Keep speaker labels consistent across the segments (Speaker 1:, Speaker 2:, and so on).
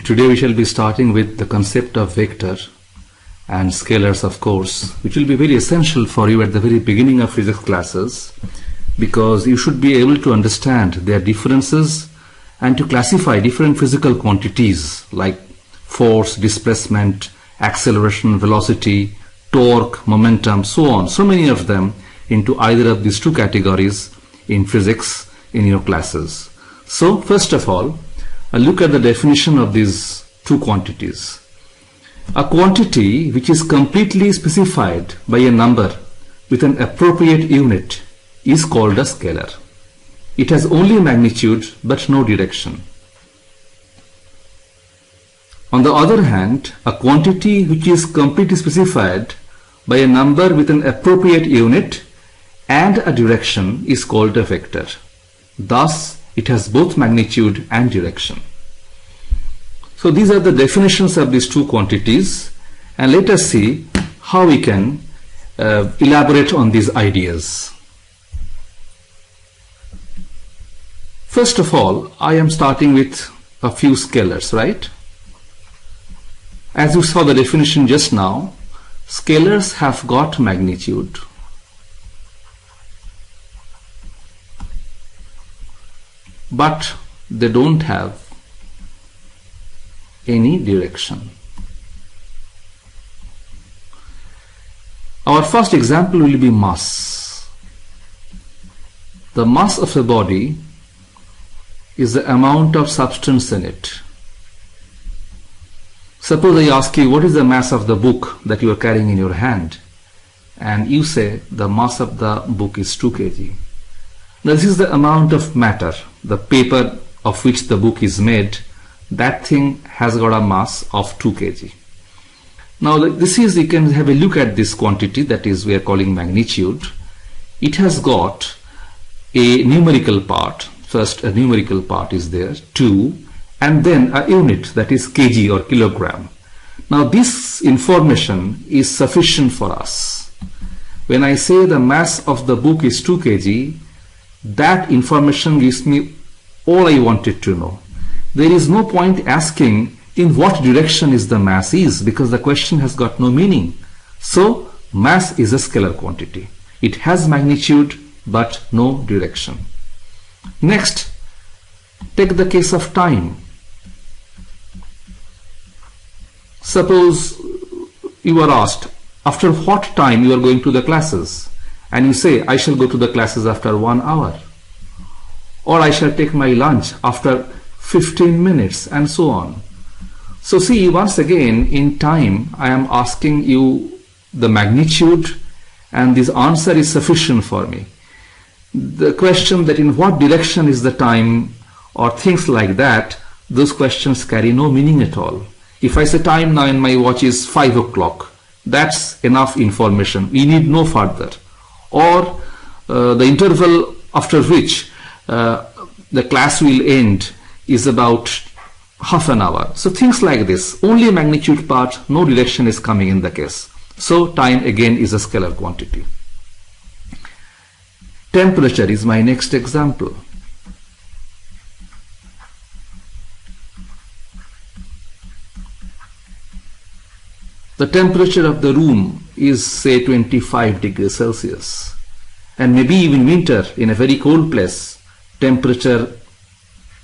Speaker 1: Today we shall be starting with the concept of vector and scalars, of course, which will be very essential for you at the very beginning of physics classes, because you should be able to understand their differences and to classify different physical quantities like force, displacement, acceleration, velocity, torque, momentum, so on, so many of them into either of these two categories in physics in your classes. So first of all, look at the definition of these two quantities. A quantity which is completely specified by a number with an appropriate unit is called a scalar. It has only magnitude but no direction. On the other hand, a quantity which is completely specified by a number with an appropriate unit and a direction is called a vector. Thus, it has both magnitude and direction. So these are the definitions of these two quantities, and let us see how we can elaborate on these ideas. First of all, I am starting with a few scalars, right? As you saw the definition just now, scalars have got magnitude. But they don't have any direction. Our first example will be mass. The mass of a body is the amount of substance in it. Suppose I ask you, what is the mass of the book that you are carrying in your hand? And you say the mass of the book is 2 kg. Now this is the amount of matter, the paper of which the book is made. That thing has got a mass of 2 kg. Now this is, you can have a look at this quantity, that is we are calling magnitude. It has got a numerical part. First a numerical part is there, 2, and then a unit, that is kg or kilogram. Now this information is sufficient for us. When I say the mass of the book is 2 kg, that information gives me all I wanted to know. There is no point asking in what direction is the mass is, because the question has got no meaning. So mass is a scalar quantity. It has magnitude but no direction. Next, take the case of time. Suppose you are asked after what time you are going to the classes, and you say, I shall go to the classes after 1 hour, or I shall take my lunch after 15 minutes, and so on. So see, once again in time I am asking you the magnitude, and this answer is sufficient for me. The question that in what direction is the time or things like that, those questions carry no meaning at all. If I say time now in my watch is 5 o'clock, that's enough information. We need no further. Or the interval after which the class will end is about half an hour. So things like this, only a magnitude part, no direction is coming in the case. So time again is a scalar quantity. Temperature is my next example. The temperature of the room is say 25 degrees Celsius, and maybe even winter in a very cold place, temperature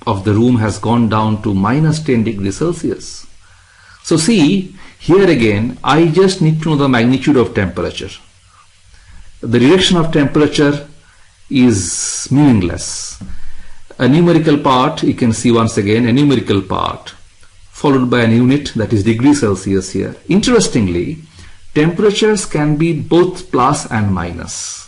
Speaker 1: of the room has gone down to minus 10 degrees Celsius. So see, here again I just need to know the magnitude of temperature. The direction of temperature is meaningless. A numerical part, you can see once again a numerical part followed by an unit, that is degrees Celsius here. Interestingly, temperatures can be both plus and minus.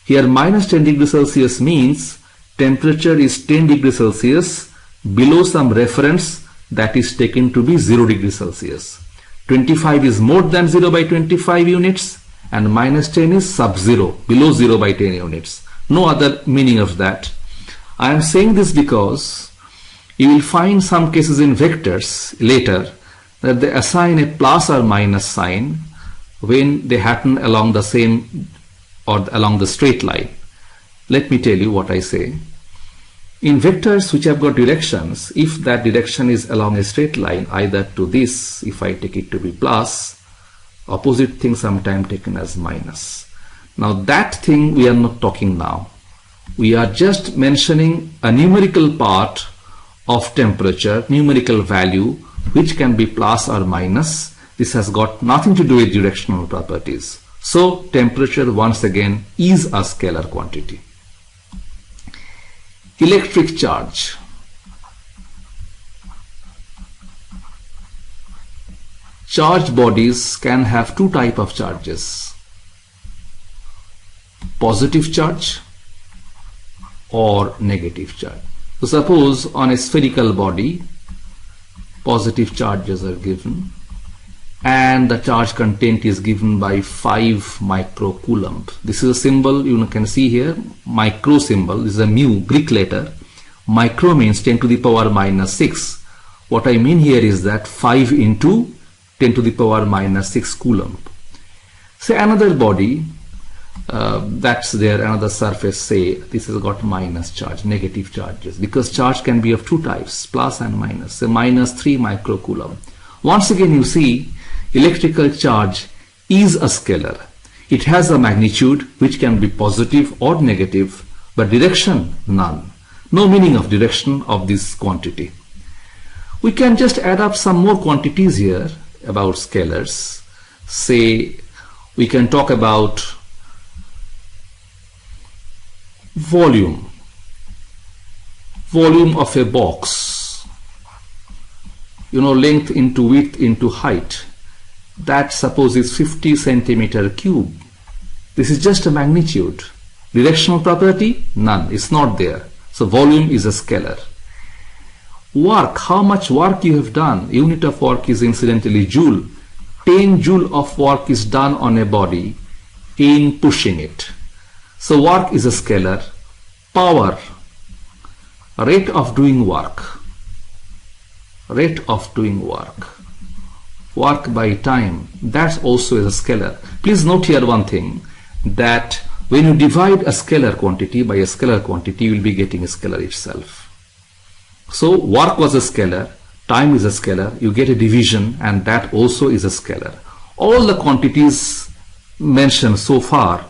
Speaker 1: Here minus 10 degrees Celsius means temperature is 10 degrees Celsius below some reference that is taken to be 0 degrees Celsius. 25 is more than 0 by 25 units, and minus 10 is sub-zero, below 0 by 10 units. No other meaning of that. I am saying this because you will find some cases in vectors later that they assign a plus or minus sign when they happen along the same or along the straight line. Let me tell you what I say. In vectors which have got directions, if that direction is along a straight line, either to this, if I take it to be plus, opposite thing sometimes taken as minus. Now that thing we are not talking now. We are just mentioning a numerical part of temperature, numerical value, which can be plus or minus. This has got nothing to do with directional properties. So temperature once again is a scalar quantity. Electric charge. Charged bodies can have two types of charges. Positive charge or negative charge. So suppose on a spherical body, positive charges are given and the charge content is given by 5 microcoulomb. This is a symbol you can see here, micro symbol. This is a mu, Greek letter. Micro means 10 to the power minus 6. What I mean here is that 5 into 10 to the power minus 6 coulomb. Say another body, that's there, another surface, say this has got minus charge, negative charges, because charge can be of two types, plus and minus. Say minus 3 microcoulomb. Once again you see, electrical charge is a scalar. It has a magnitude which can be positive or negative, but direction none. No meaning of direction of this quantity. We can just add up some more quantities here about scalars. Say we can talk about volume of a box, length into width into height. That suppose is 50 centimeter cube. This is just a magnitude. Directional property? None. It's not there. So volume is a scalar. Work, how much work you have done. Unit of work is incidentally joule. 10 joule of work is done on a body in pushing it. So work is a scalar. Power, rate of doing work. Rate of doing work. Work by time, that's also is a scalar. Please note here one thing, that when you divide a scalar quantity by a scalar quantity, you will be getting a scalar itself. So work was a scalar, time is a scalar, you get a division and that also is a scalar. All the quantities mentioned so far,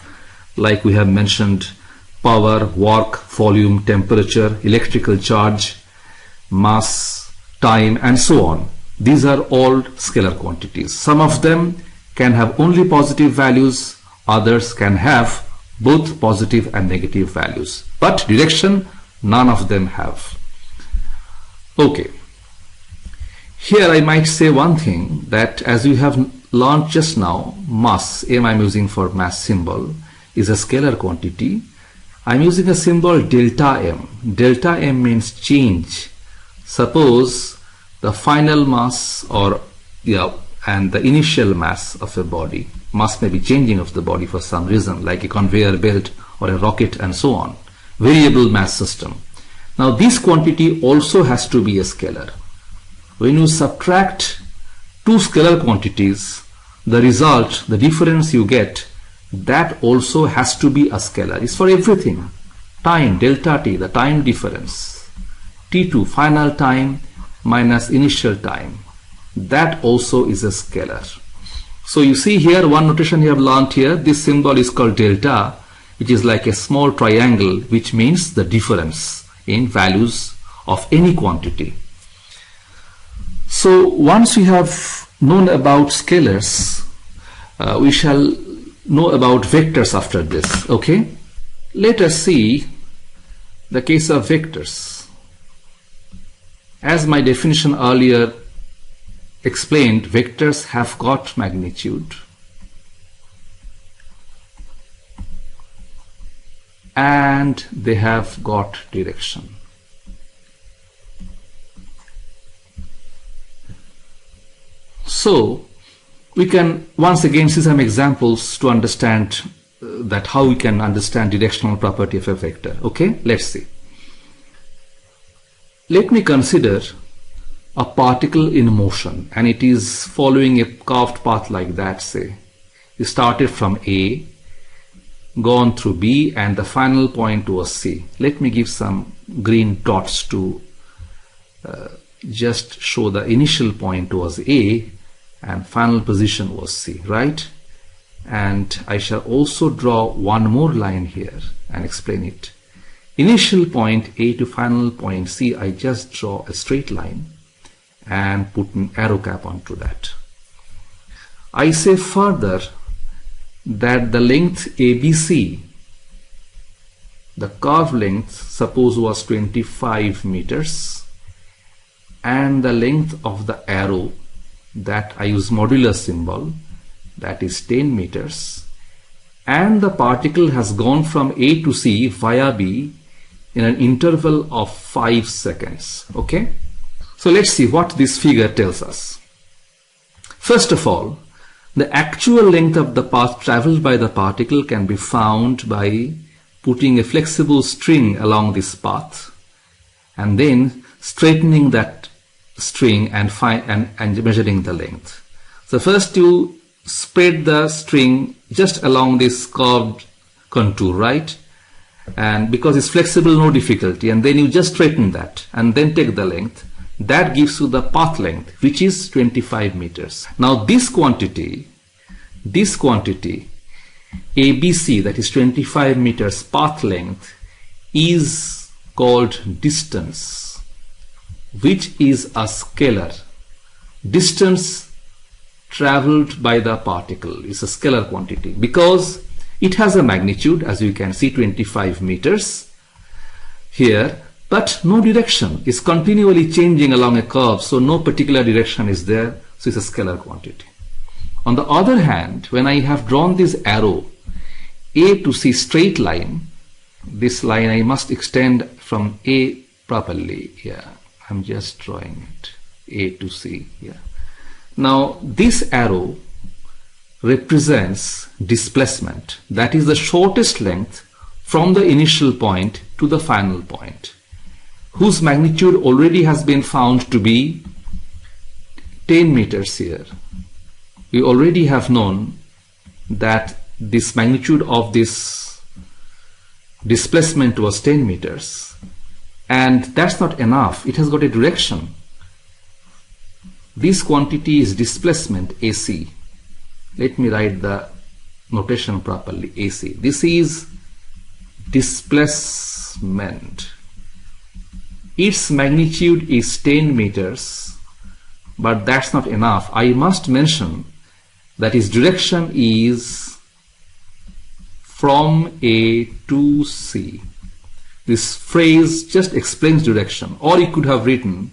Speaker 1: like we have mentioned power, work, volume, temperature, electrical charge, mass, time and so on. These are all scalar quantities. Some of them can have only positive values, others can have both positive and negative values. But direction, none of them have. Okay. Here I might say one thing, that as you have learned just now, mass, M I'm using for mass symbol, is a scalar quantity. I'm using a symbol delta M. Delta M means change. Suppose the final mass and the initial mass of a body, mass may be changing of the body for some reason, like a conveyor belt or a rocket and so on. Variable mass system. Now this quantity also has to be a scalar. When you subtract two scalar quantities, the result, the difference you get, that also has to be a scalar. It's for everything. Time, delta t, the time difference. T2, final time minus initial time. That also is a scalar. So you see here one notation you have learned here. This symbol is called delta, which is like a small triangle, which means the difference in values of any quantity. So once we have known about scalars, we shall know about vectors after this. Okay, let us see the case of vectors. As my definition earlier explained, vectors have got magnitude and they have got direction. So we can once again see some examples to understand that how we can understand directional property of a vector. Okay, let's see. Let me consider a particle in motion and it is following a curved path like that. Say you started from A, gone through B and the final point was C. Let me give some green dots to just show the initial point was A and final position was C, right? And I shall also draw one more line here and explain it. Initial point A to final point C, I just draw a straight line and put an arrow cap onto that. I say further that the length ABC, the curve length, suppose was 25 meters, and the length of the arrow, that I use modular symbol, that is 10 meters, and the particle has gone from A to C via B in an interval of 5 seconds. Okay, so let's see what this figure tells us. First of all, the actual length of the path traveled by the particle can be found by putting a flexible string along this path and then straightening that string and measuring the length. So first you spread the string just along this curved contour, right? And because it's flexible, no difficulty, and then you just straighten that and then take the length. That gives you the path length, which is 25 meters. Now this quantity ABC, that is 25 meters path length, is called distance, which is a scalar. Distance traveled by the particle is a scalar quantity because it has a magnitude, as you can see, 25 meters here, but no direction. Is continually changing along a curve, so no particular direction is there, so it's a scalar quantity. On the other hand, when I have drawn this arrow A to C straight line, this line I must extend from A properly. Yeah, I'm just drawing it, A to C. Yeah. Now this arrow represents displacement, that is the shortest length from the initial point to the final point, whose magnitude already has been found to be 10 meters here. We already have known that this magnitude of this displacement was 10 meters, and that's not enough. It has got a direction. This quantity is displacement AC. Let me write the notation properly. AC. This is displacement. Its magnitude is 10 meters, but that's not enough. I must mention that its direction is from A to C. This phrase just explains direction, or you could have written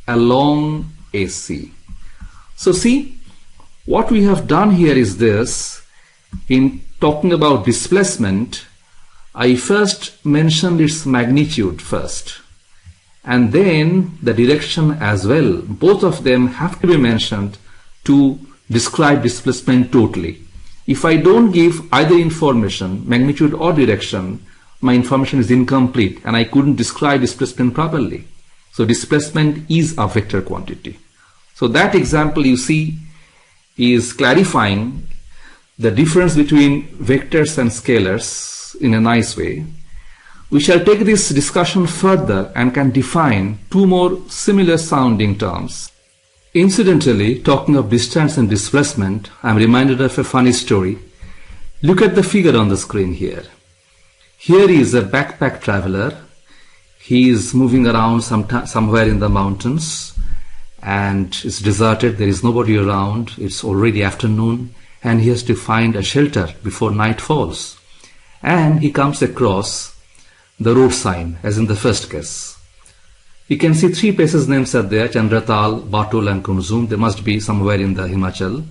Speaker 1: along AC. So see, what we have done here is this. In talking about displacement, I first mentioned its magnitude first, and then the direction as well. Both of them have to be mentioned to describe displacement totally. If I don't give either information, magnitude or direction, my information is incomplete and I couldn't describe displacement properly. So displacement is a vector quantity. So that example you see is clarifying the difference between vectors and scalars in a nice way. We shall take this discussion further and can define two more similar sounding terms. Incidentally, talking of distance and displacement, I am reminded of a funny story. Look at the figure on the screen here. Here is a backpack traveler. He is moving around somewhere in the mountains, and it's deserted. There is nobody around. It's already afternoon, and he has to find a shelter before night falls. And he comes across the road sign, as in the first case. You can see three places names are there: Chandratal, Batul and Kumzum. They must be somewhere in the Himachal.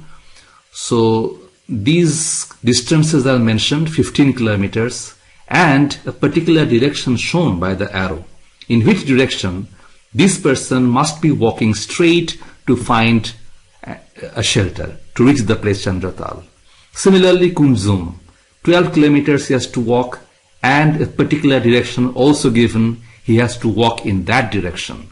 Speaker 1: So these distances are mentioned, 15 kilometers, and a particular direction shown by the arrow, in which direction this person must be walking straight to find a shelter, to reach the place Chandratal. Similarly, Kumzum, 12 kilometers he has to walk, and a particular direction also given, he has to walk in that direction.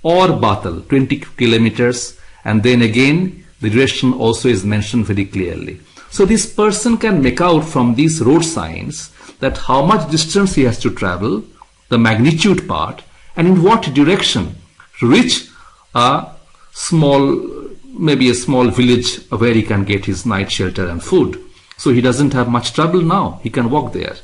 Speaker 1: Or Batal, 20 kilometers, and then again the direction also is mentioned very clearly. So this person can make out from these road signs that how much distance he has to travel, the magnitude part, and in what direction to reach a small, maybe a small village where he can get his night shelter and food. So he doesn't have much trouble now, he can walk there.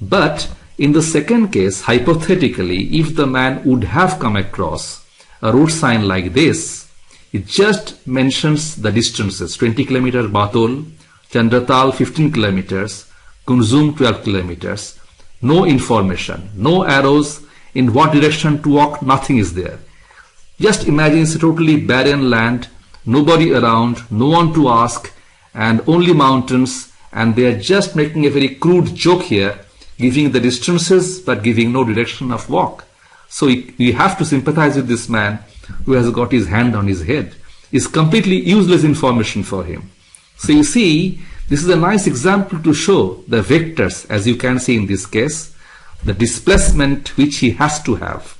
Speaker 1: But in the second case, hypothetically, if the man would have come across a road sign like this, it just mentions the distances: 20 kilometers Batol, Chandratal 15 kilometers, Kunzum 12 kilometers. No information, no arrows in what direction to walk, nothing is there. Just imagine it's a totally barren land, nobody around, no one to ask, and only mountains, and they are just making a very crude joke here, giving the distances but giving no direction of walk. So we have to sympathize with this man who has got his hand on his head. It's completely useless information for him. So you see, this is a nice example to show the vectors, as you can see in this case, the displacement which he has to have,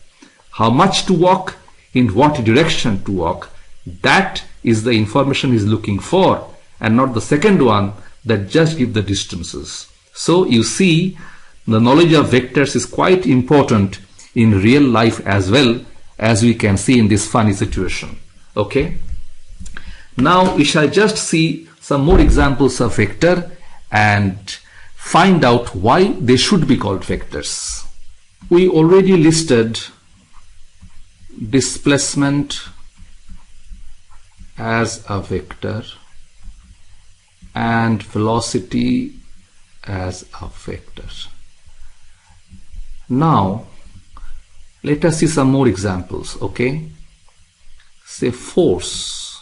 Speaker 1: how much to walk, in what direction to walk. That is the information he's looking for, and not the second one that just give the distances. So you see, the knowledge of vectors is quite important in real life as well, as we can see in this funny situation. Okay. Now we shall just see some more examples of vector and find out why they should be called vectors. We already listed displacement as a vector and velocity as a vector. Now let us see some more examples. Okay, say force.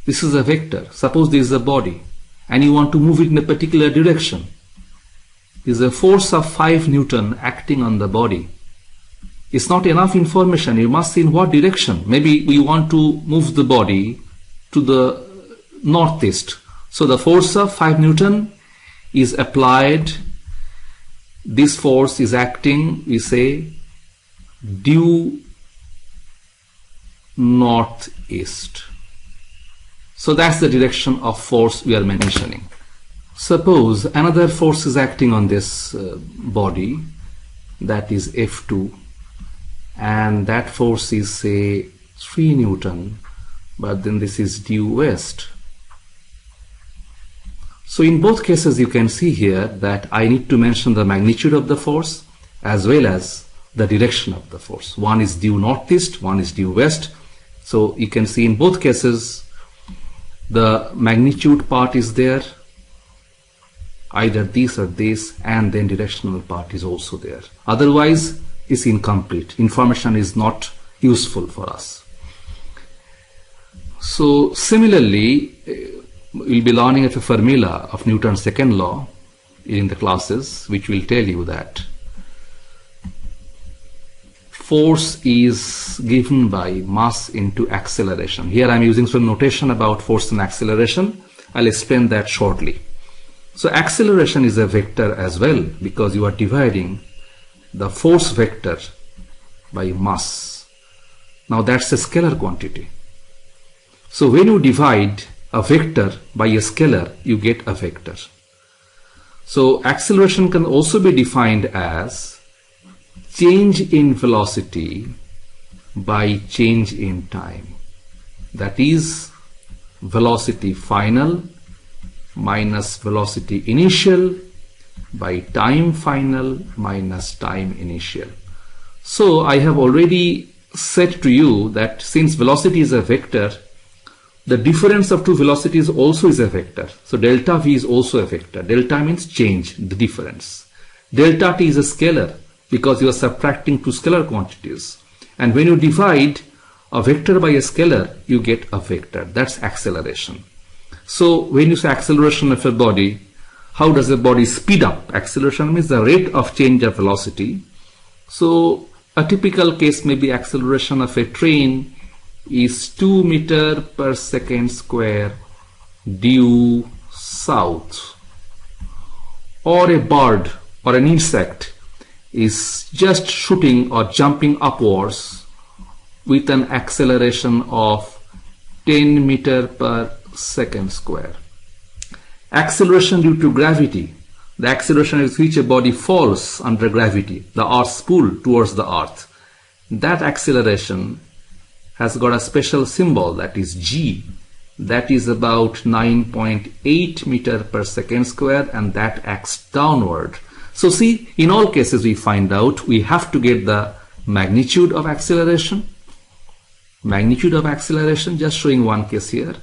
Speaker 1: This is a vector. Suppose this is a body and you want to move it in a particular direction. There is a force of 5 Newton acting on the body. It's not enough information. You must see in what direction. Maybe we want to move the body to the northeast. So the force of 5 Newton is applied. This force is acting, we say, due northeast. So that's the direction of force we are mentioning. Suppose another force is acting on this body, that is F2, and that force is, say, 3 Newton, but then this is due west. So in both cases you can see here that I need to mention the magnitude of the force as well as the direction of the force. One is due northeast, one is due west. So you can see in both cases the magnitude part is there, either this or this, and then directional part is also there. Otherwise it's incomplete. Information is not useful for us. So similarly, we'll be learning a formula of Newton's second law in the classes, which will tell you that force is given by mass into acceleration. Here I'm using some notation about force and acceleration. I'll explain that shortly. So acceleration is a vector as well, because you are dividing the force vector by mass. Now that's a scalar quantity. So when you divide a vector by a scalar, you get a vector. So acceleration can also be defined as change in velocity by change in time. That is velocity final minus velocity initial by time final minus time initial. So I have already said to you that since velocity is a vector, the difference of two velocities also is a vector. So delta v is also a vector. Delta means change, the difference. Delta t is a scalar because you are subtracting two scalar quantities. And when you divide a vector by a scalar, you get a vector. That's acceleration. So when you say acceleration of a body, how does a body speed up? Acceleration means the rate of change of velocity. So a typical case may be acceleration of a train is 2 meters per second square due south. Or a bird or an insect is just shooting or jumping upwards with an acceleration of 10 meters per second square. Acceleration due to gravity, the acceleration with which a body falls under gravity, the Earth's pull towards the Earth. That acceleration has got a special symbol, that is g. That is about 9.8 meter per second square, and that acts downward. So see, in all cases we find out we have to get the magnitude of acceleration. Magnitude of acceleration, just showing one case here,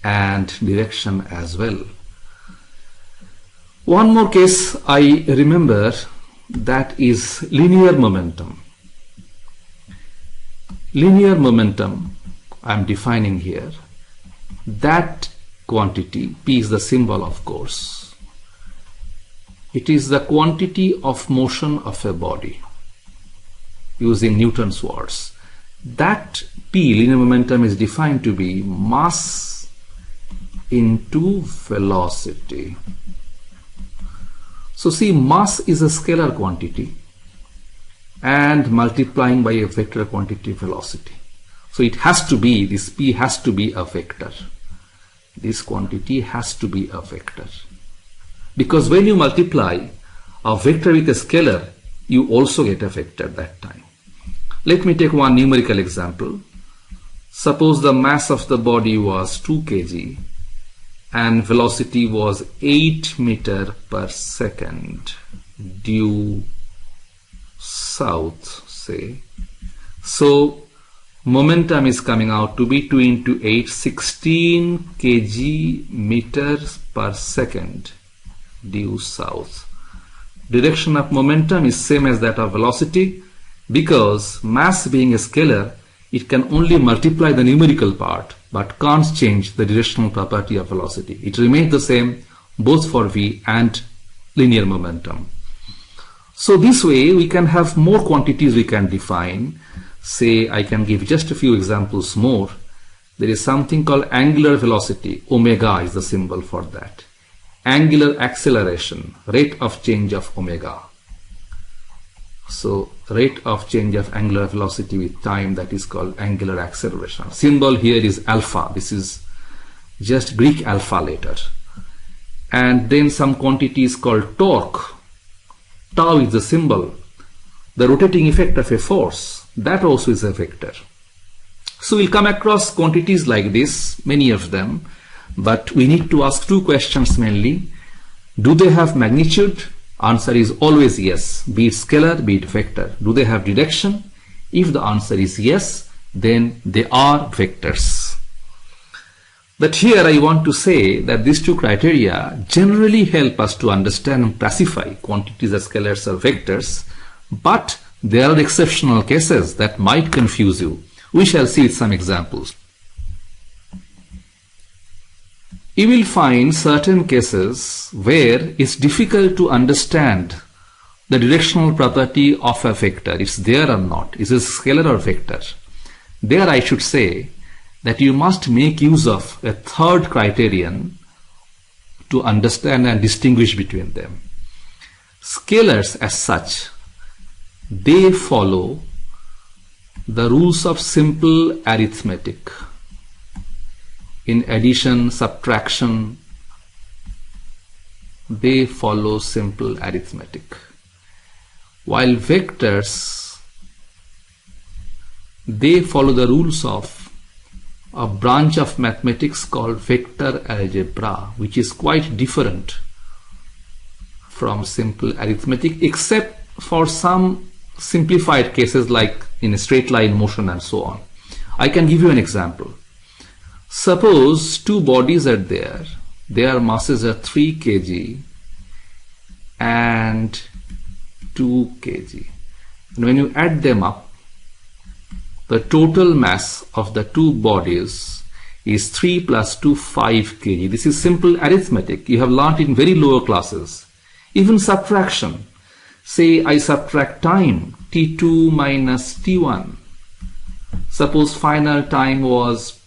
Speaker 1: and direction as well. One more case I remember, that is linear momentum. Linear momentum I am defining here. That quantity, P is the symbol of course. It is the quantity of motion of a body, using Newton's words. That P, linear momentum, is defined to be mass into velocity. So see, mass is a scalar quantity and multiplying by a vector quantity velocity. So it has to be, this P has to be a vector. This quantity has to be a vector. Because when you multiply a vector with a scalar, you also get a vector that time. Let me take one numerical example. Suppose the mass of the body was 2 kg and velocity was 8 meter per second due south, say. So momentum is coming out to be 2 into 8, 16 kg meters per second due south. Direction of momentum is same as that of velocity, because mass being a scalar, it can only multiply the numerical part but can't change the directional property of velocity. It remains the same both for v and linear momentum. So this way we can have more quantities we can define. Say, I can give just a few examples more. There is something called angular velocity. Omega is the symbol for that. Angular acceleration, rate of change of omega. So rate of change of angular velocity with time, that is called angular acceleration. Symbol here is alpha. This is just Greek alpha letter. And then some quantity is called torque. Tau is the symbol. The rotating effect of a force, that also is a vector. So we'll come across quantities like this, many of them, but we need to ask two questions mainly. Do they have magnitude? Answer is always yes, be it scalar, be it vector. Do they have direction? If the answer is yes, then they are vectors. But here I want to say that these two criteria generally help us to understand and classify quantities as scalars or vectors, but there are exceptional cases that might confuse you. We shall see some examples. You will find certain cases where it's difficult to understand the directional property of a vector. It's there or not. Is it scalar or vector? There I should say that you must make use of a third criterion to understand and distinguish between them. Scalars as such, they follow the rules of simple arithmetic. In addition, subtraction, they follow simple arithmetic. While vectors, they follow the rules of a branch of mathematics called vector algebra, which is quite different from simple arithmetic, except for some simplified cases like in a straight line motion and so on. I can give you an example. Suppose two bodies are there, their masses are 3 kg and 2 kg. And when you add them up, the total mass of the two bodies is 3 plus 2, 5 kg. This is simple arithmetic. You have learnt in very lower classes. Even subtraction. Say I subtract time, t2 minus t1. Suppose final time was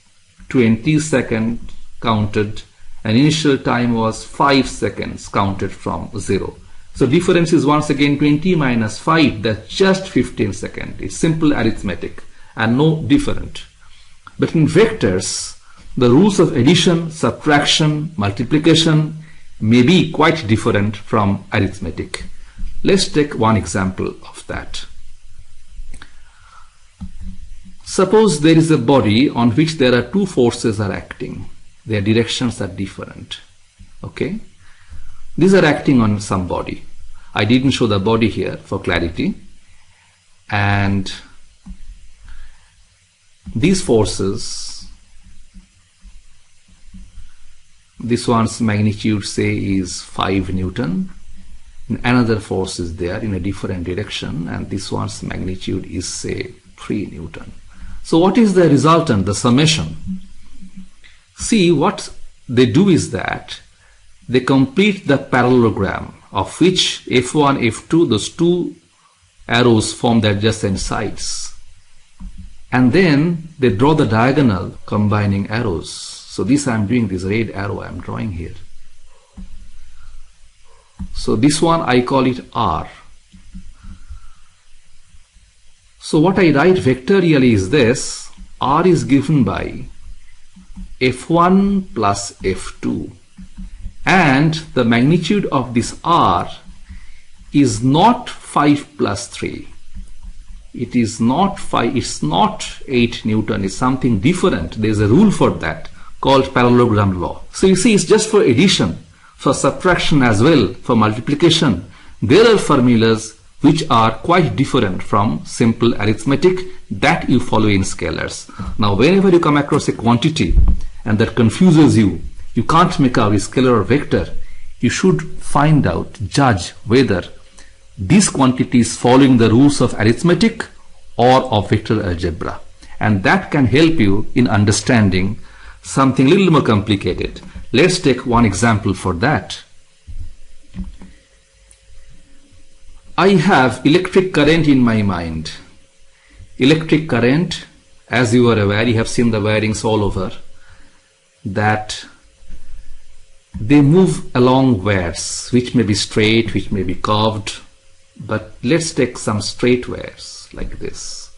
Speaker 1: 20 seconds counted and initial time was 5 seconds counted from 0. So difference is once again 20 minus 5, that's just 15 seconds. It's simple arithmetic and no different. But in vectors, the rules of addition, subtraction, multiplication, may be quite different from arithmetic. Let's take one example of that. Suppose there is a body on which there are two forces are acting. Their directions are different. Okay? These are acting on some body. I didn't show the body here for clarity. And these forces, this one's magnitude say is 5 Newton. Another force is there in a different direction, and this one's magnitude is say 3 Newton. So what is the resultant, the summation? See, what they do is that they complete the parallelogram of which F1, F2, those two arrows form the adjacent sides. And then they draw the diagonal combining arrows. So this I am doing, this red arrow I am drawing here. So this one I call it R. So what I write vectorially is this: R is given by F1 plus F2, and the magnitude of this R is not 5 plus 3. It is not 5, it's not 8 Newton, it's something different. There's a rule for that called parallelogram law. So you see, it's just for addition, for subtraction as well, for multiplication. There are formulas which are quite different from simple arithmetic that you follow in scalars. Now, whenever you come across a quantity and that confuses you, you can't make out a scalar or vector, you should find out, judge whether this quantity is following the rules of arithmetic or of vector algebra. And that can help you in understanding something a little more complicated. Let's take one example for that. I have electric current in my mind. Electric current, as you are aware, you have seen the wirings all over, that they move along wires, which may be straight, which may be curved, but let's take some straight wires like this.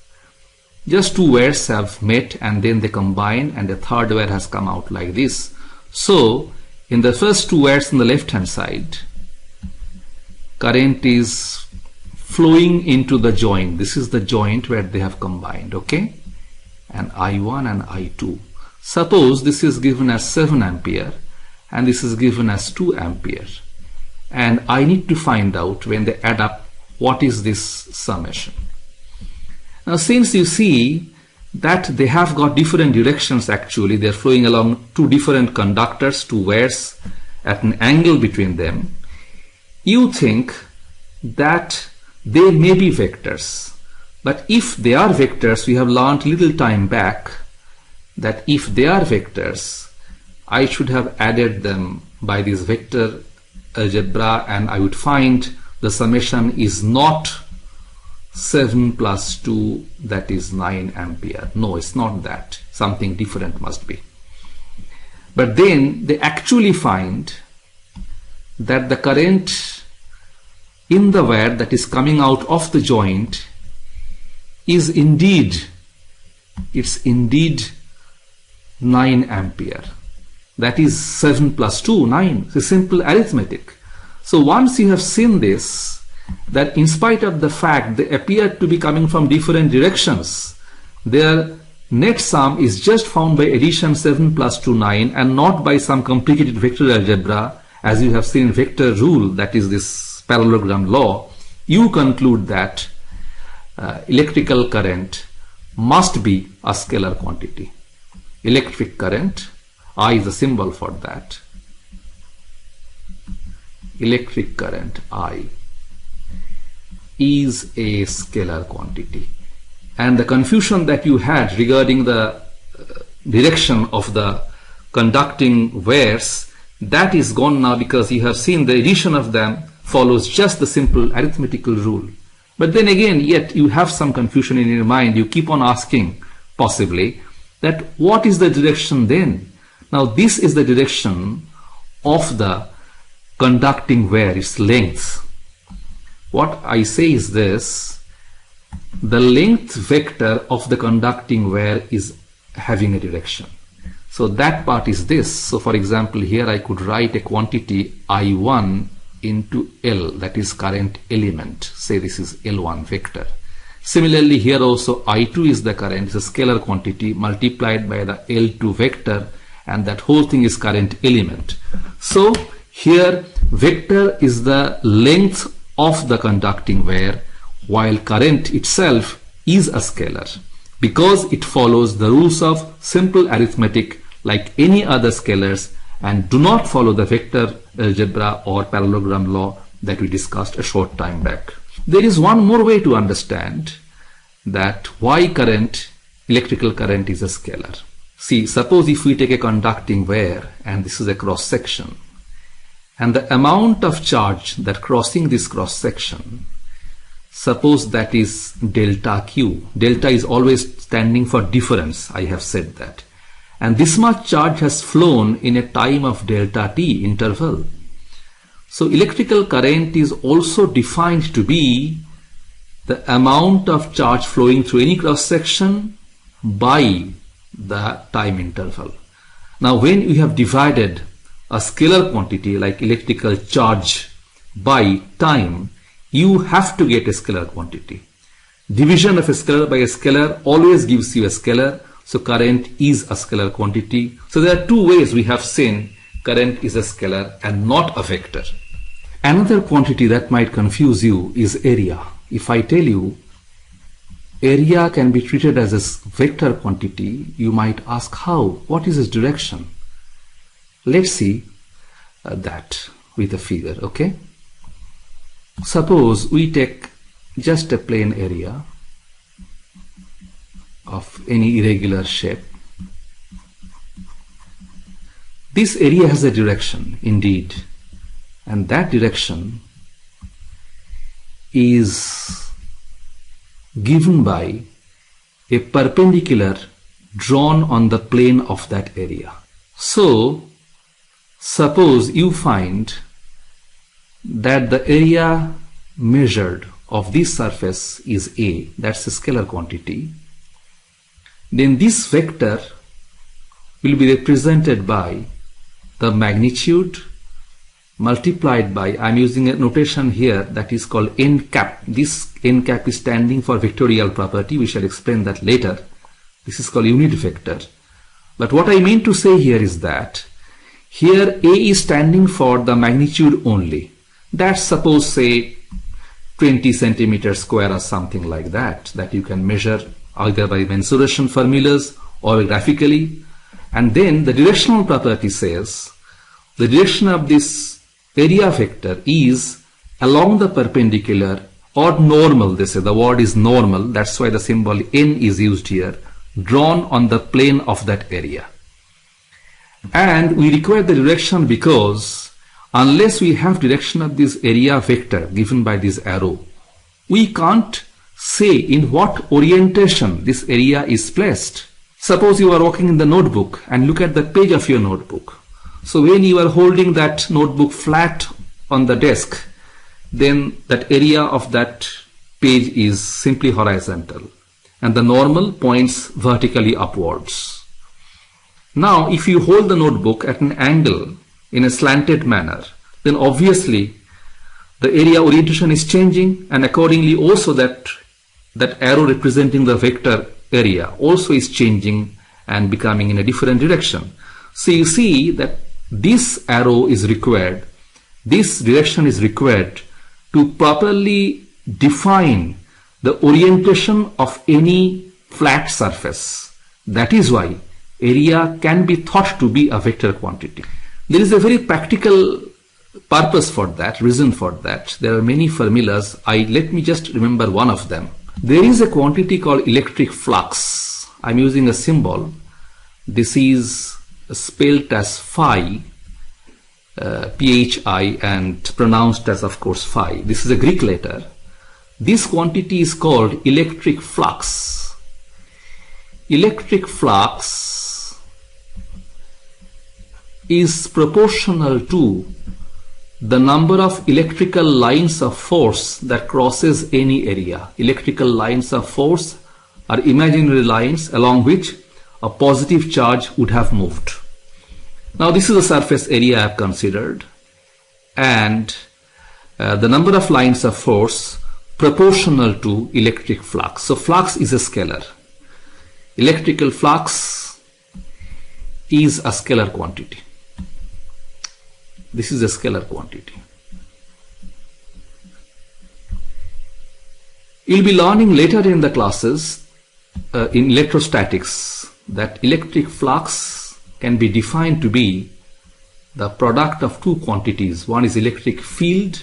Speaker 1: Just two wires have met and then they combine, and a third wire has come out like this. So in the first two wires on the left hand side, current is flowing into the joint. This is the joint where they have combined, okay? And I1 and I2. Suppose this is given as 7 ampere and this is given as 2 ampere. And I need to find out, when they add up, what is this summation. Now, since you see that they have got different directions, actually they're flowing along two different conductors, two wires at an angle between them, you think that they may be vectors. But if they are vectors, we have learned little time back that if they are vectors, I should have added them by this vector algebra, and I would find the summation is not 7 plus 2, that is 9 ampere. No, it's not that. Something different must be. But then they actually find that the current in the wire that is coming out of the joint is indeed, it's indeed 9 ampere. That is 7 plus 2, 9. It's simple arithmetic. So once you have seen this, that in spite of the fact they appear to be coming from different directions, their net sum is just found by addition 7 plus 2, 9, and not by some complicated vector algebra, as you have seen in vector rule, that is this parallelogram law. You conclude that electrical current must be a scalar quantity. Electric current, I is the symbol for that. Electric current, I, is a scalar quantity. And the confusion that you had regarding the direction of the conducting wires, that is gone now, because you have seen the addition of them follows just the simple arithmetical rule. But then again, yet you have some confusion in your mind. You keep on asking, possibly, that what is the direction then? Now this is the direction of the conducting wire, its length. What I say is this: the length vector of the conducting wire is having a direction. So that part is this. So for example, here I could write a quantity I1 into L, that is current element. Say this is L1 vector. Similarly, here also I2 is the current, it's a scalar quantity multiplied by the L2 vector, and that whole thing is current element. So here vector is the length of the conducting wire, while current itself is a scalar, because it follows the rules of simple arithmetic like any other scalars and do not follow the vector algebra or parallelogram law that we discussed a short time back. There is one more way to understand that why electrical current is a scalar. See, suppose if we take a conducting wire and this is a cross section, and the amount of charge that crossing this cross section, suppose that is delta Q. Delta is always standing for difference, I have said that. And this much charge has flown in a time of delta T interval. So electrical current is also defined to be the amount of charge flowing through any cross section by the time interval. Now when we have divided a scalar quantity like electrical charge by time, you have to get a scalar quantity. Division of a scalar by a scalar always gives you a scalar. So current is a scalar quantity. So there are two ways we have seen current is a scalar and not a vector. Another quantity that might confuse you is area. If I tell you area can be treated as a vector quantity, you might ask how? What is its direction? Let's see that with a figure, okay? Suppose we take just a plane area of any irregular shape. This area has a direction indeed, and that direction is given by a perpendicular drawn on the plane of that area. So suppose you find that the area measured of this surface is A, that's a scalar quantity. Then this vector will be represented by the magnitude multiplied by, I'm using a notation here that is called n cap. This n cap is standing for vectorial property. We shall explain that later. This is called unit vector. But what I mean to say here is that here A is standing for the magnitude only. That's suppose say 20 centimeters square or something like that, that you can measure either by mensuration formulas or graphically. And then the directional property says the direction of this area vector is along the perpendicular or normal. They say the word is normal, that's why the symbol n is used here, drawn on the plane of that area. And we require the direction because unless we have direction of this area vector given by this arrow, we can't say in what orientation this area is placed. Suppose you are working in the notebook and look at the page of your notebook. So when you are holding that notebook flat on the desk, then that area of that page is simply horizontal and the normal points vertically upwards. Now if you hold the notebook at an angle in a slanted manner, then obviously the area orientation is changing, and accordingly also that arrow representing the vector area also is changing and becoming in a different direction. So you see that this arrow is required, this direction is required to properly define the orientation of any flat surface. That is why area can be thought to be a vector quantity. There is a very practical purpose for that, reason for that. There are many formulas. Let me just remember one of them. There is a quantity called electric flux. I'm using a symbol. This is spelled as phi, phi, and pronounced as of course phi. This is a Greek letter. This quantity is called electric flux. Electric flux is proportional to the number of electrical lines of force that crosses any area. Electrical lines of force are imaginary lines along which a positive charge would have moved. Now this is the surface area I have considered, and the number of lines of force proportional to electric flux. So flux is a scalar. Electrical flux is a scalar quantity. This is a scalar quantity. You'll be learning later in the classes in electrostatics that electric flux can be defined to be the product of two quantities. One is electric field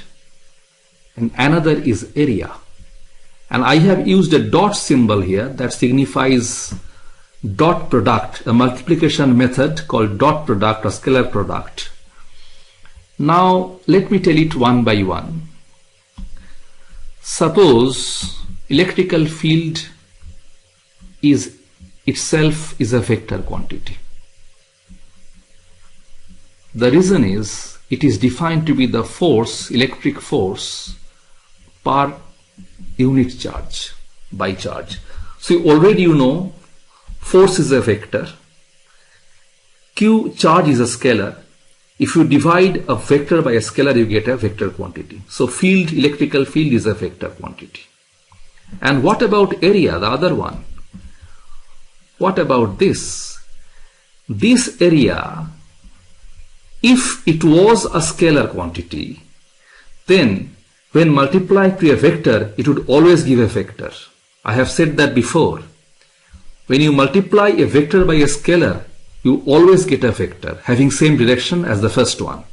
Speaker 1: and another is area. And I have used a dot symbol here that signifies dot product, a multiplication method called dot product or scalar product. Now let me tell it one by one. Suppose electrical field is itself is a vector quantity. The reason is it is defined to be the force, electric force per unit charge, by charge. So already you know force is a vector, Q charge is a scalar. If you divide a vector by a scalar, you get a vector quantity. So field, electrical field is a vector quantity. And what about area, the other one? What about this? This area, if it was a scalar quantity, then when multiplied to a vector, it would always give a vector. I have said that before. When you multiply a vector by a scalar, you always get a vector having same direction as the first one.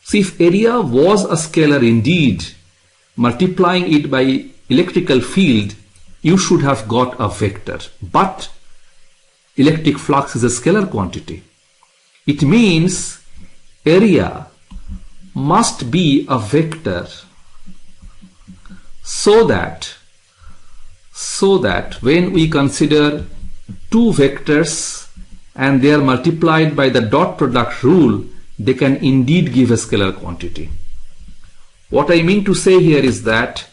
Speaker 1: So if area was a scalar indeed, multiplying it by electrical field, you should have got a vector. But electric flux is a scalar quantity. It means area must be a vector so that when we consider two vectors and they are multiplied by the dot product rule, they can indeed give a scalar quantity. What I mean to say here is that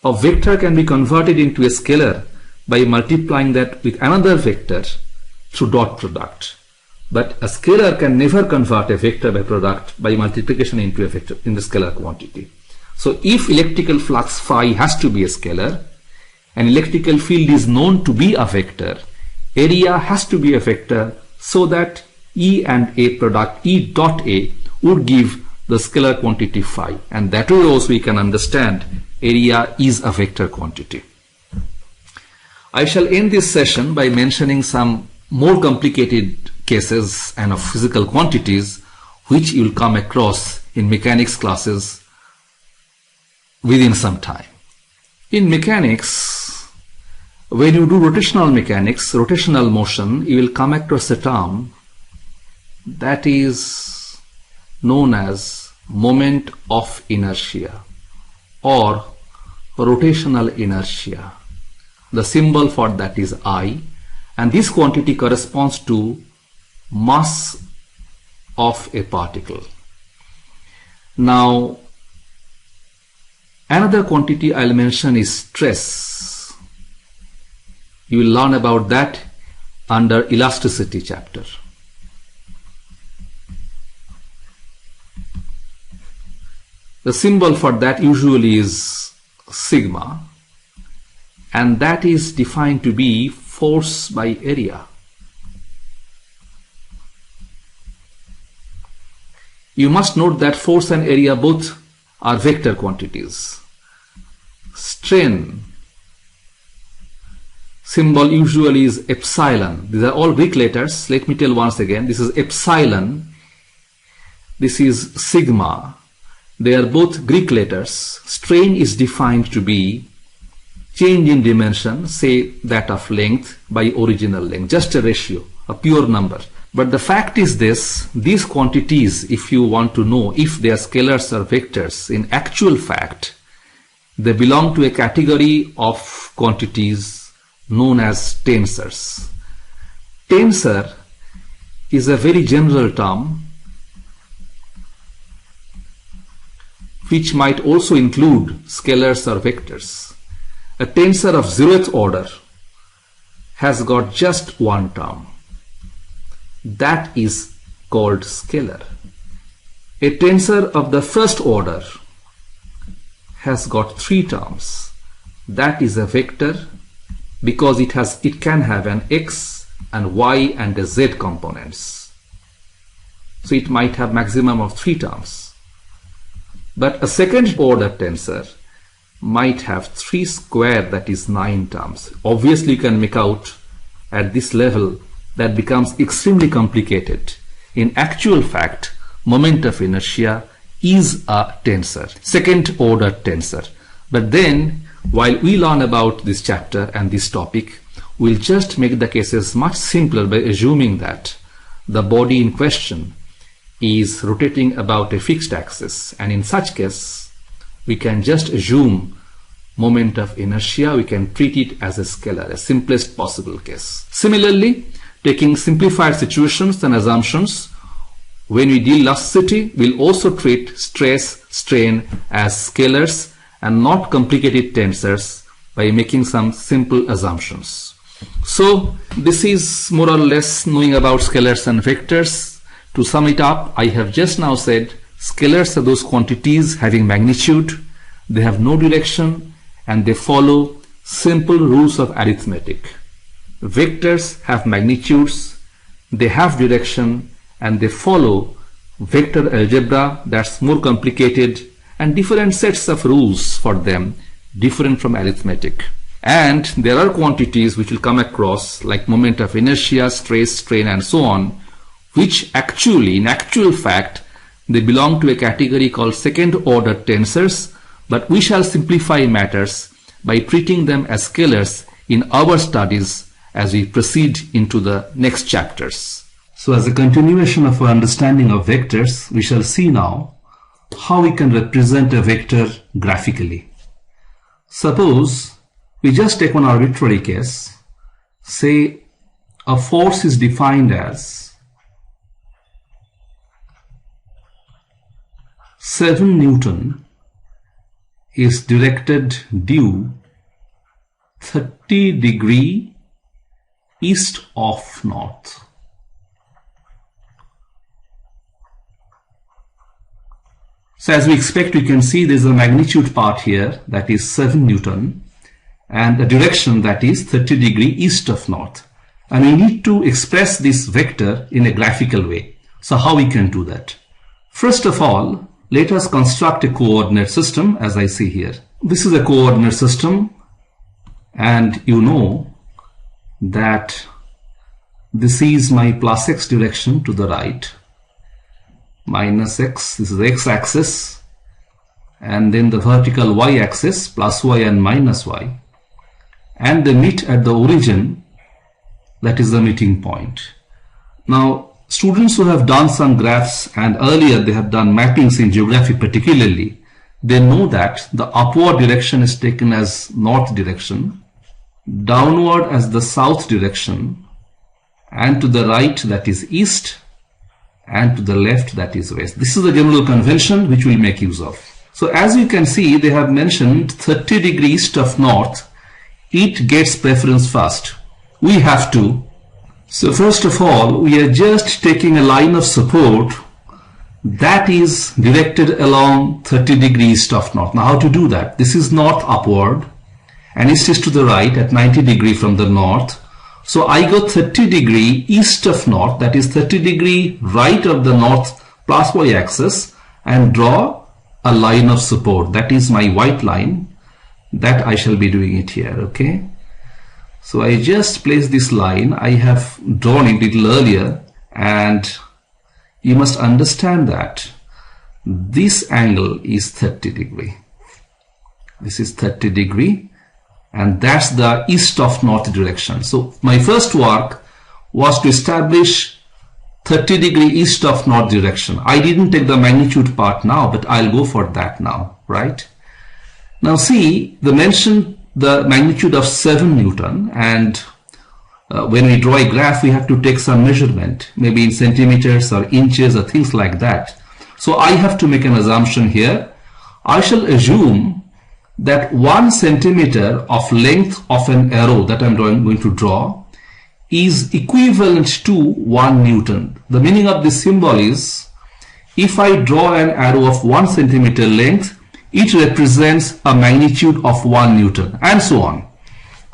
Speaker 1: a vector can be converted into a scalar by multiplying that with another vector through dot product. But a scalar can never convert a vector by product by multiplication into a vector in the scalar quantity. So if electrical flux phi has to be a scalar and electrical field is known to be a vector, area has to be a vector so that E and A product, E dot A, would give the scalar quantity phi. And that way also we can understand area is a vector quantity. I shall end this session by mentioning some more complicated cases and of physical quantities which you will come across in mechanics classes within some time. In mechanics, when you do rotational mechanics, rotational motion, you will come across a term that is known as moment of inertia or rotational inertia. The symbol for that is I, and this quantity corresponds to mass of a particle. Now, another quantity I'll mention is stress. You will learn about that under elasticity chapter. The symbol for that usually is sigma, and that is defined to be force by area. You must note that force and area both are vector quantities. Strain symbol usually is epsilon. These are all Greek letters. Let me tell once again. This is epsilon. This is sigma. They are both Greek letters. Strain is defined to be change in dimension, say that of length by original length, just a ratio, a pure number. But the fact is this, these quantities, if you want to know if they are scalars or vectors, in actual fact, they belong to a category of quantities known as tensors. Tensor is a very general term which might also include scalars or vectors. A tensor of 0th order has got just one term. That is called scalar. A tensor of the first order has got three terms. That is a vector because it can have an x and y and a z components. So it might have maximum of three terms. But a second order tensor might have 3 square, that is 9 terms. Obviously you can make out at this level that becomes extremely complicated. In actual fact, moment of inertia is a tensor, second order tensor. But then while we learn about this chapter and this topic, we'll just make the cases much simpler by assuming that the body in question is rotating about a fixed axis, and in such case we can just assume moment of inertia. We can treat it as a scalar, a simplest possible case. Similarly, taking simplified situations and assumptions, when we deal elasticity, we'll also treat stress, strain as scalars and not complicated tensors by making some simple assumptions. So this is more or less knowing about scalars and vectors. To sum it up, I have just now said scalars are those quantities having magnitude, they have no direction, and they follow simple rules of arithmetic. Vectors have magnitudes, they have direction, and they follow vector algebra that's more complicated and different sets of rules for them, different from arithmetic. And there are quantities which will come across like moment of inertia, stress, strain, and so on, which actually, in actual fact, they belong to a category called second order tensors, but we shall simplify matters by treating them as scalars in our studies as we proceed into the next chapters. So as a continuation of our understanding of vectors, we shall see now how we can represent a vector graphically. Suppose we just take one arbitrary case. Say a force is defined as 7 Newton is directed due 30 degrees east of north. So as we expect, we can see there is a magnitude part here that is 7 Newton and a direction that is 30 degrees east of north. And we need to express this vector in a graphical way. So how we can do that? First of all, let us construct a coordinate system as I see here. This is a coordinate system, and you know that this is my plus x direction to the right, minus x, this is the x-axis, and then the vertical y-axis, plus y and minus y, and they meet at the origin, that is the meeting point. Now, students who have done some graphs and earlier they have done mappings in geography particularly, they know that the upward direction is taken as north direction, downward as the south direction, and to the right that is east, and to the left that is west. This is the general convention which we will make use of. So as you can see, they have mentioned 30 degrees east of north. It gets preference first. We have to. So first of all, we are just taking a line of support that is directed along 30 degrees east of north. Now how to do that? This is north upward and east is to the right at 90 degrees from the north. So I go 30 degrees east of north, that is 30 degrees right of the north plus y axis, and draw a line of support. That is my white line that I shall be doing it here. Okay. So I just place this line. I have drawn it a little earlier, and you must understand that this angle is 30 degrees. This is 30 degrees, and that's the east of north direction. So my first work was to establish 30 degrees east of north direction. I didn't take the magnitude part now, but I'll go for that now, right? Now see, they mentioned the magnitude of 7 Newton, and when we draw a graph we have to take some measurement, maybe in centimeters or inches or things like that. So I have to make an assumption here. I shall assume that 1 centimeter of length of an arrow that I'm going to draw is equivalent to 1 Newton. The meaning of this symbol is, if I draw an arrow of 1 centimeter length, it represents a magnitude of 1 Newton, and so on.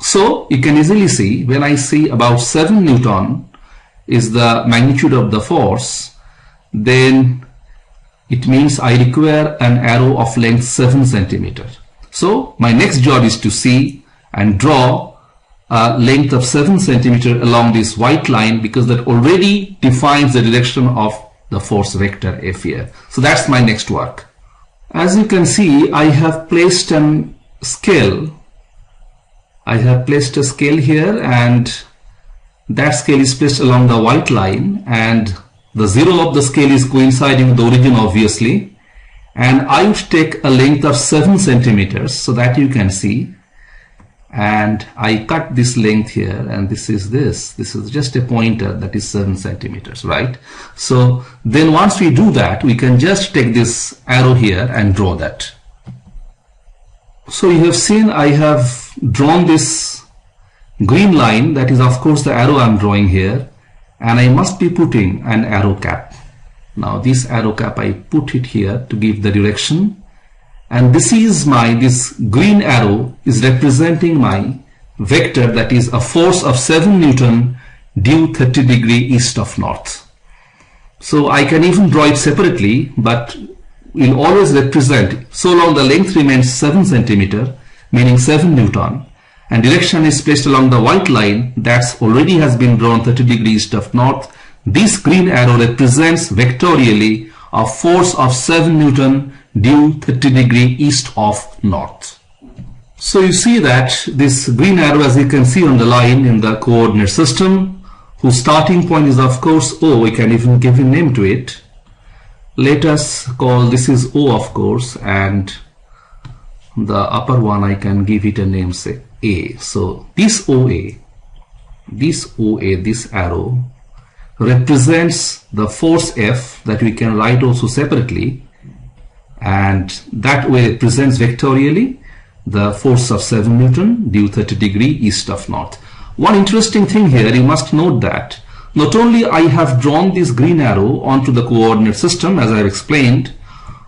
Speaker 1: So you can easily see, when I say about 7 Newton is the magnitude of the force, then it means I require an arrow of length 7 centimeter. So my next job is to see and draw a length of 7 centimeter along this white line, because that already defines the direction of the force vector F here. So that's my next work. As you can see, I have placed a scale. I have placed a scale here, and that scale is placed along the white line, and the zero of the scale is coinciding with the origin, obviously. And I would take a length of 7 centimeters, so that you can see. And I cut this length here, and this is just a pointer that is 7 centimeters, right? So then once we do that, we can just take this arrow here and draw that. So you have seen I have drawn this green line, that is of course the arrow I am drawing here, and I must be putting an arrow cap. Now this arrow cap, I put it here to give the direction. And this green arrow is representing my vector, that is a force of 7 Newton due 30 degree east of north. So I can even draw it separately, but will always represent, so long the length remains 7 centimeter, meaning 7 Newton, and direction is placed along the white line that already has been drawn 30 degree east of north. This green arrow represents vectorially a force of 7 Newton due 30 degree east of north. So you see that this green arrow, as you can see on the line in the coordinate system, whose starting point is of course O, we can even give a name to it. Let us call this is O, of course, and the upper one I can give it a name, say A. So this OA, this arrow represents the force F that we can write also separately, and that way represents vectorially the force of 7 Newton due 30 degree east of north. One interesting thing here, you must note that not only I have drawn this green arrow onto the coordinate system, as I have explained,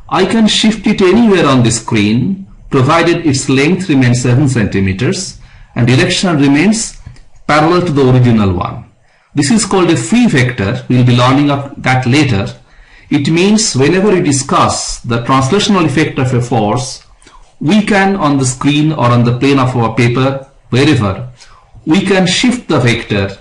Speaker 1: I can shift it anywhere on the screen provided its length remains 7 centimeters and direction remains parallel to the original one. This is called a free vector. We will be learning of that later. It means whenever we discuss the translational effect of a force, we can, on the screen or on the plane of our paper, wherever, we can shift the vector,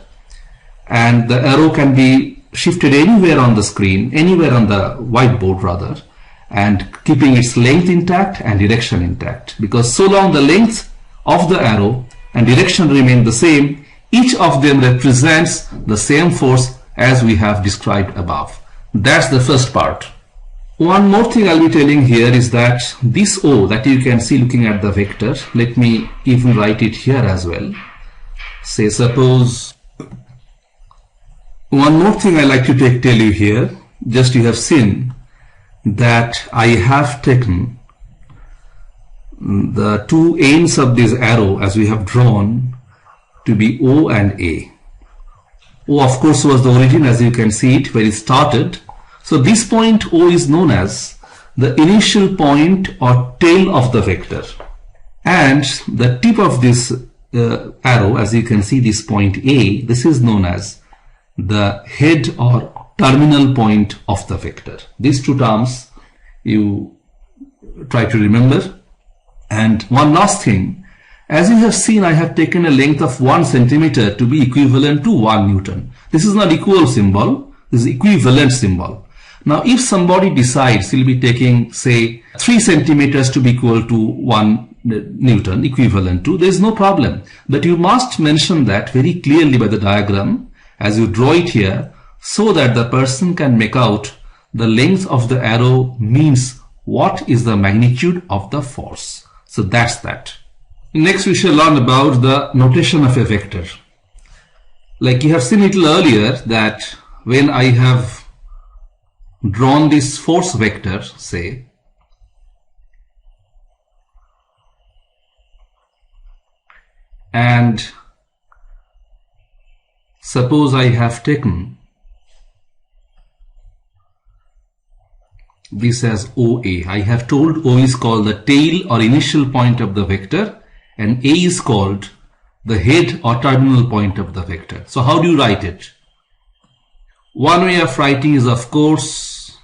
Speaker 1: and the arrow can be shifted anywhere on the screen, anywhere on the whiteboard rather, and keeping its length intact and direction intact. Because so long the length of the arrow and direction remain the same, each of them represents the same force as we have described above. That's the first part. One more thing I'll be telling here is that this O that you can see looking at the vector, let me even write it here as well. Say suppose, one more thing I like to tell you here, just you have seen that I have taken the two ends of this arrow as we have drawn to be O and A. O of course was the origin, as you can see it, where it started. So this point O is known as the initial point or tail of the vector, and the tip of this arrow, as you can see this point A, this is known as the head or terminal point of the vector. These two terms you try to remember. And one last thing, as you have seen, I have taken a length of 1 centimeter to be equivalent to 1 Newton. This is not equal symbol, this is equivalent symbol. Now if somebody decides he'll be taking say 3 centimeters to be equal to 1 Newton, equivalent to, there is no problem. But you must mention that very clearly by the diagram as you draw it here, so that the person can make out the length of the arrow means what is the magnitude of the force. So that's that. Next we shall learn about the notation of a vector. Like you have seen a little earlier that when I have drawn this force vector, say, and suppose I have taken this as OA. I have told O is called the tail or initial point of the vector and A is called the head or terminal point of the vector. So how do you write it? One way of writing is, of course,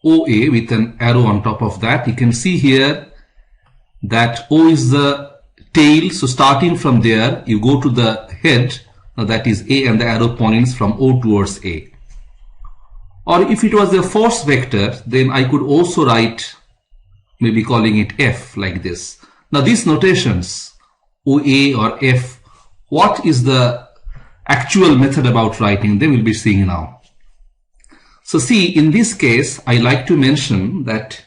Speaker 1: OA with an arrow on top of that. You can see here that O is the tail, so starting from there you go to the head, that is A, and the arrow points from O towards A. Or if it was a force vector, then I could also write, maybe calling it F, like this. Now these notations, OA or F, what is the actual method about writing them, we'll be seeing now. So see, in this case, I like to mention that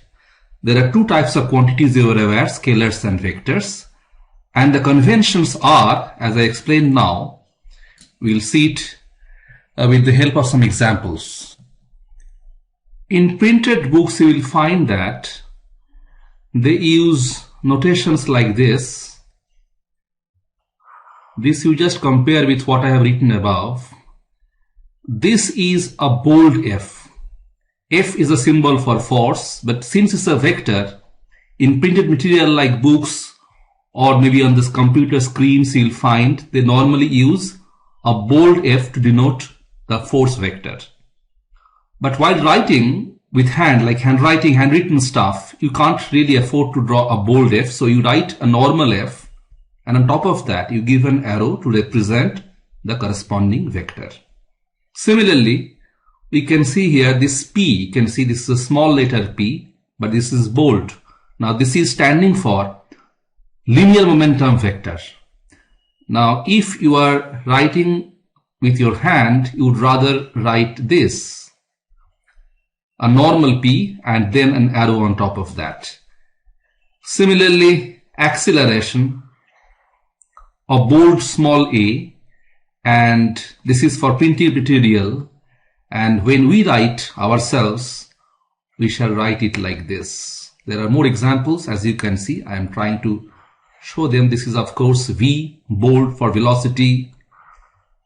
Speaker 1: there are two types of quantities you are aware, scalars and vectors. And the conventions are, as I explained now, we'll see it with the help of some examples. In printed books, you will find that they use notations like this. This you just compare with what I have written above. This is a bold F. F is a symbol for force, but since it's a vector, in printed material like books or maybe on this computer screens, you'll find they normally use a bold F to denote the force vector. But while writing with hand, like handwriting, handwritten stuff, you can't really afford to draw a bold F, so you write a normal F, and on top of that you give an arrow to represent the corresponding vector. Similarly, we can see here this P, you can see this is a small letter P, but this is bold. Now this is standing for linear momentum vector. Now if you are writing with your hand, you would rather write this, a normal P and then an arrow on top of that. Similarly, acceleration, a bold small a, and this is for printed material, and when we write ourselves, we shall write it like this. There are more examples, as you can see. I am trying to show them. This is of course V, bold for velocity,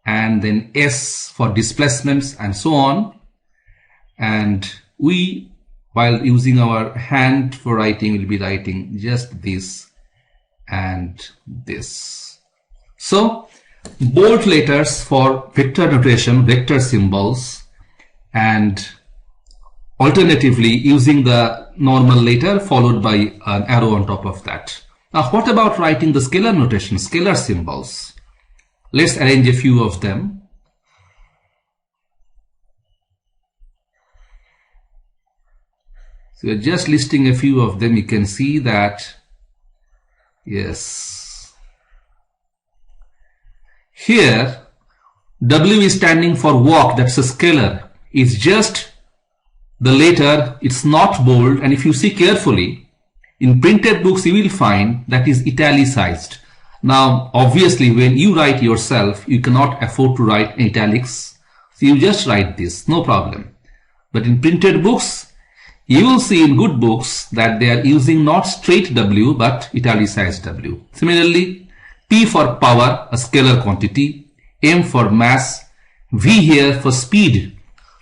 Speaker 1: and then S for displacements and so on. And we, while using our hand for writing, will be writing just this and this. So bold letters for vector notation, vector symbols, and alternatively using the normal letter followed by an arrow on top of that. Now what about writing the scalar notation, scalar symbols? Let's arrange a few of them. So just listing a few of them, you can see that, yes, here W is standing for walk, that's a scalar. It's just the letter, it's not bold, and if you see carefully, in printed books you will find that is italicized. Now obviously when you write yourself, you cannot afford to write in italics, so you just write this, no problem. But in printed books, you will see in good books that they are using not straight W but italicized W. Similarly, P for power, a scalar quantity, M for mass, V here for speed.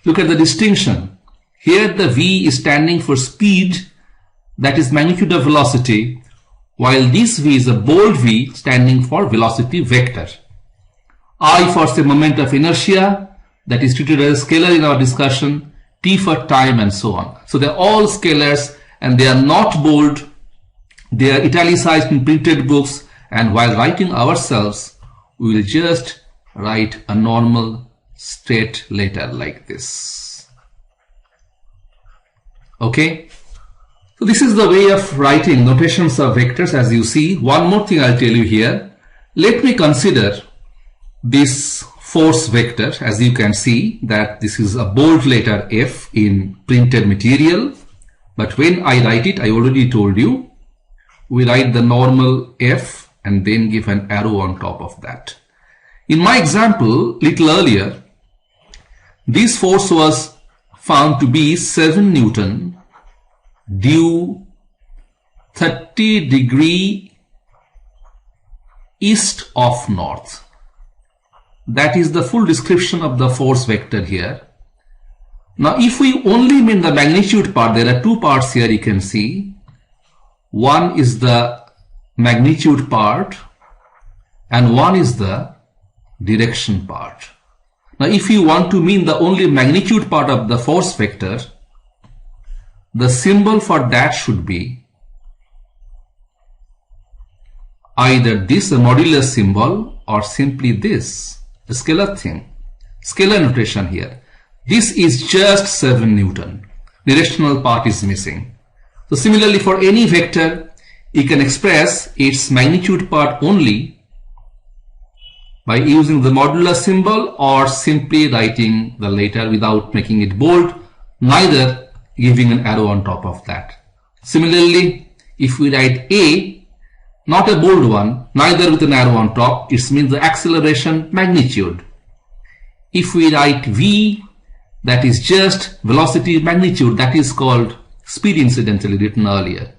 Speaker 1: Look at the distinction. Here the V is standing for speed, that is magnitude of velocity, while this V is a bold V standing for velocity vector. I for say moment of inertia, that is treated as a scalar in our discussion, T for time, and so on. So they are all scalars and they are not bold. They are italicized in printed books, and while writing ourselves, we will just write a normal straight letter like this. Okay. So this is the way of writing notations of vectors, as you see. One more thing I'll tell you here. Let me consider this force vector. As you can see that this is a bold letter F in printed material, but when I write it, I already told you, we write the normal F and then give an arrow on top of that. In my example little earlier, this force was found to be 7 Newton due 30 degrees east of north. that is the full description of the force vector here. Now if we only mean the magnitude part, there are two parts here you can see. One is the magnitude part and one is the direction part. Now if you want to mean the only magnitude part of the force vector, the symbol for that should be either this, a modulus symbol, or simply this, a scalar thing, scalar notation here. This is just 7 Newton. Directional part is missing. So similarly for any vector, you can express its magnitude part only by using the modulus symbol or simply writing the letter without making it bold, neither giving an arrow on top of that. Similarly, if we write A, not a bold one, neither with an arrow on top, it means the acceleration magnitude. If we write V, that is just velocity magnitude, that is called speed incidentally written earlier.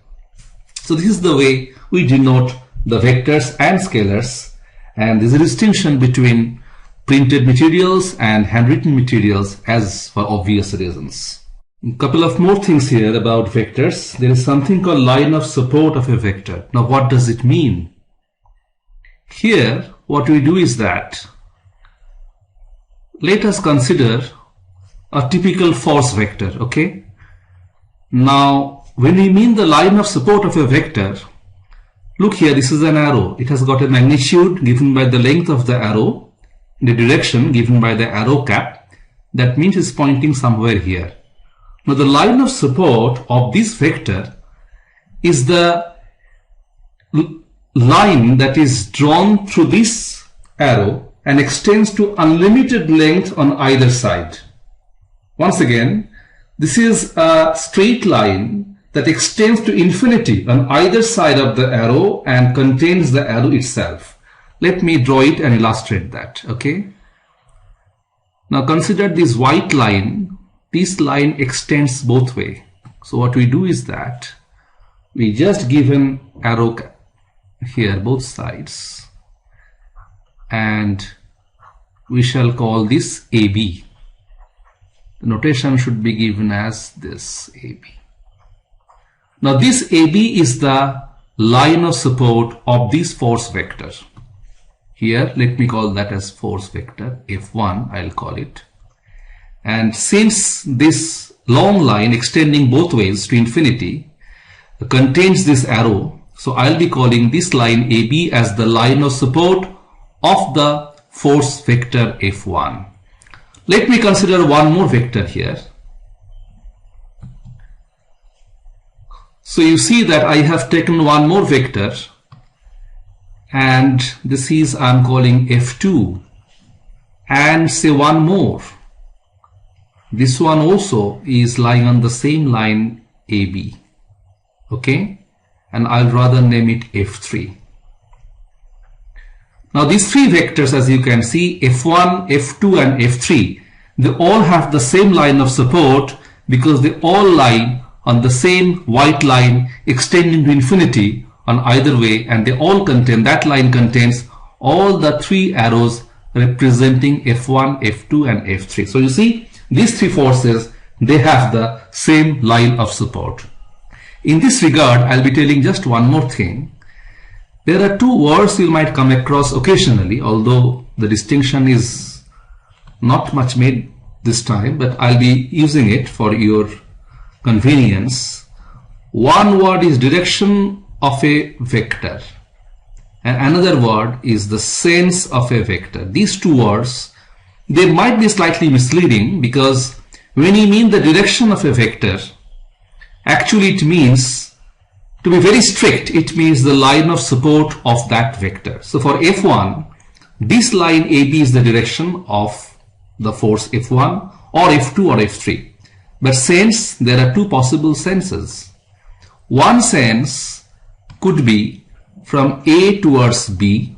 Speaker 1: So this is the way we denote the vectors and scalars, and there is a distinction between printed materials and handwritten materials as for obvious reasons. A couple of more things here about vectors. There is something called line of support of a vector. Now what does it mean? Here what we do is that let us consider a typical force vector, okay? Now when we mean the line of support of a vector, look here, this is an arrow. It has got a magnitude given by the length of the arrow, the direction given by the arrow cap. That means it's pointing somewhere here. Now the line of support of this vector is the line that is drawn through this arrow and extends to unlimited length on either side. Once again, this is a straight line that extends to infinity on either side of the arrow and contains the arrow itself. Let me draw it and illustrate that, okay? Now consider this white line. This line extends both ways. So what we do is that we just give an arrow here both sides and we shall call this AB. The notation should be given as this AB. Now this AB is the line of support of this force vector. Here let me call that as force vector F1, I'll call it. And since this long line extending both ways to infinity contains this arrow, so I'll be calling this line AB as the line of support of the force vector F1. Let me consider one more vector here. So you see that I have taken one more vector and this is I'm calling F2, and say one more. This one also is lying on the same line AB, okay, and I'll rather name it F3. Now these three vectors, as you can see, F1, F2 and F3, they all have the same line of support because they all lie on the same white line extending to infinity on either way, and they all contain, that line contains all the three arrows representing F1, F2 and F3. So you see, these three forces, they have the same line of support. In this regard, I'll be telling just one more thing. There are two words you might come across occasionally, although the distinction is not much made this time, but I'll be using it for your convenience. One word is direction of a vector and another word is the sense of a vector. These two words, they might be slightly misleading because when you mean the direction of a vector, actually it means, to be very strict, it means the line of support of that vector. So for F1, this line AB is the direction of the force F1 or F2 or F3. But sense, there are two possible senses. One sense could be from A towards B,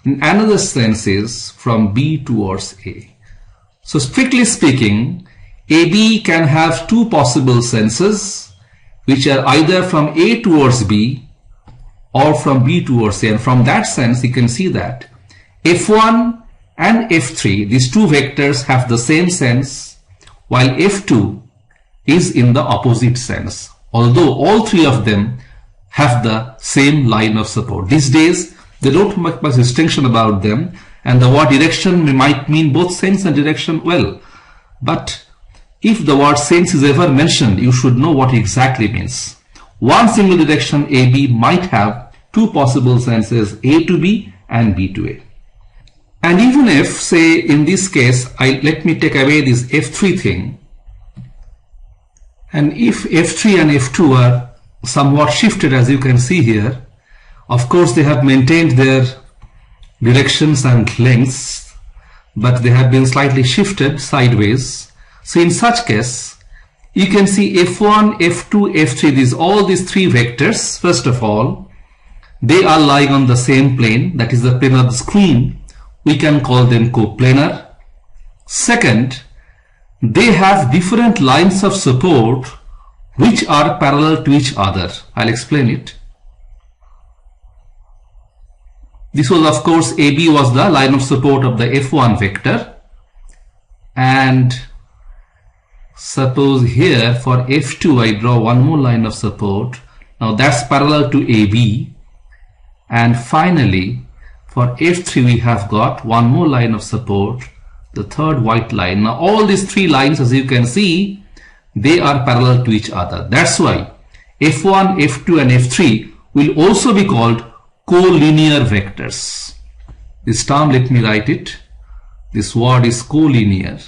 Speaker 1: and another sense is from B towards A. So strictly speaking, AB can have two possible senses, which are either from A towards B or from B towards A. And from that sense, you can see that F1 and F3, these two vectors have the same sense, while F2 is in the opposite sense, although all three of them have the same line of support. These days, they don't make much distinction about them, and the word direction might mean both sense and direction well. But if the word sense is ever mentioned, you should know what it exactly means. One single direction AB might have two possible senses, A to B and B to A. And even if, say, in this case, let me take away this F3 thing, and if F3 and F2 are somewhat shifted, as you can see here, of course they have maintained their directions and lengths, but they have been slightly shifted sideways. So in such case, you can see F1, F2, F3, all these three vectors, first of all, they are lying on the same plane, that is the plane of the screen. We can call them coplanar. Second, they have different lines of support which are parallel to each other. I'll explain it. This was, of course, AB was the line of support of the F1 vector, and suppose here for F2 I draw one more line of support. Now that's parallel to AB, and finally for F3 we have got one more line of support, the third white line. Now all these three lines, as you can see, they are parallel to each other. That's why F1, F2 and F3 will also be called collinear vectors. This term, let me write it. This word is collinear.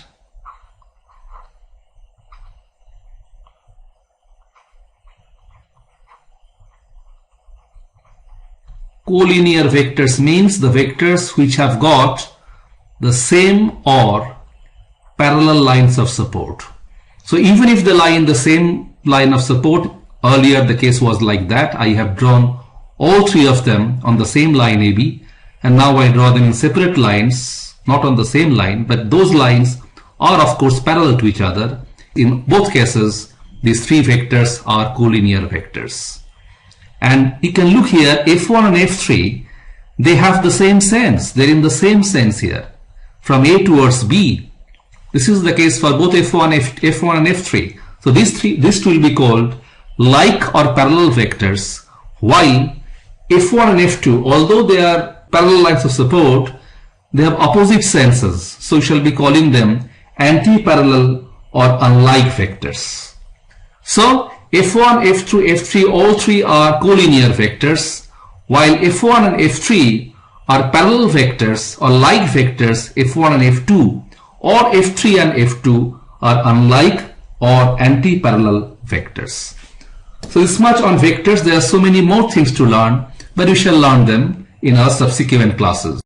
Speaker 1: Collinear vectors means the vectors which have got the same or parallel lines of support. So even if they lie in the same line of support, earlier the case was like that. I have drawn all three of them on the same line AB, and now I draw them in separate lines, not on the same line, but those lines are of course parallel to each other. In both cases, these three vectors are collinear vectors. And you can look here, F1 and F3, they have the same sense. They're in the same sense here, from A towards B. This is the case for both F1 and F3. So these two will be called like or parallel vectors, while F1 and F2, although they are parallel lines of support, they have opposite senses. So we shall be calling them anti-parallel or unlike vectors. So F1, F2, F3, all three are collinear vectors, while F1 and F3 are parallel vectors or like vectors F1 and F2, or F3 and F2 are unlike or anti-parallel vectors. So this much on vectors. There are so many more things to learn, but we shall learn them in our subsequent classes.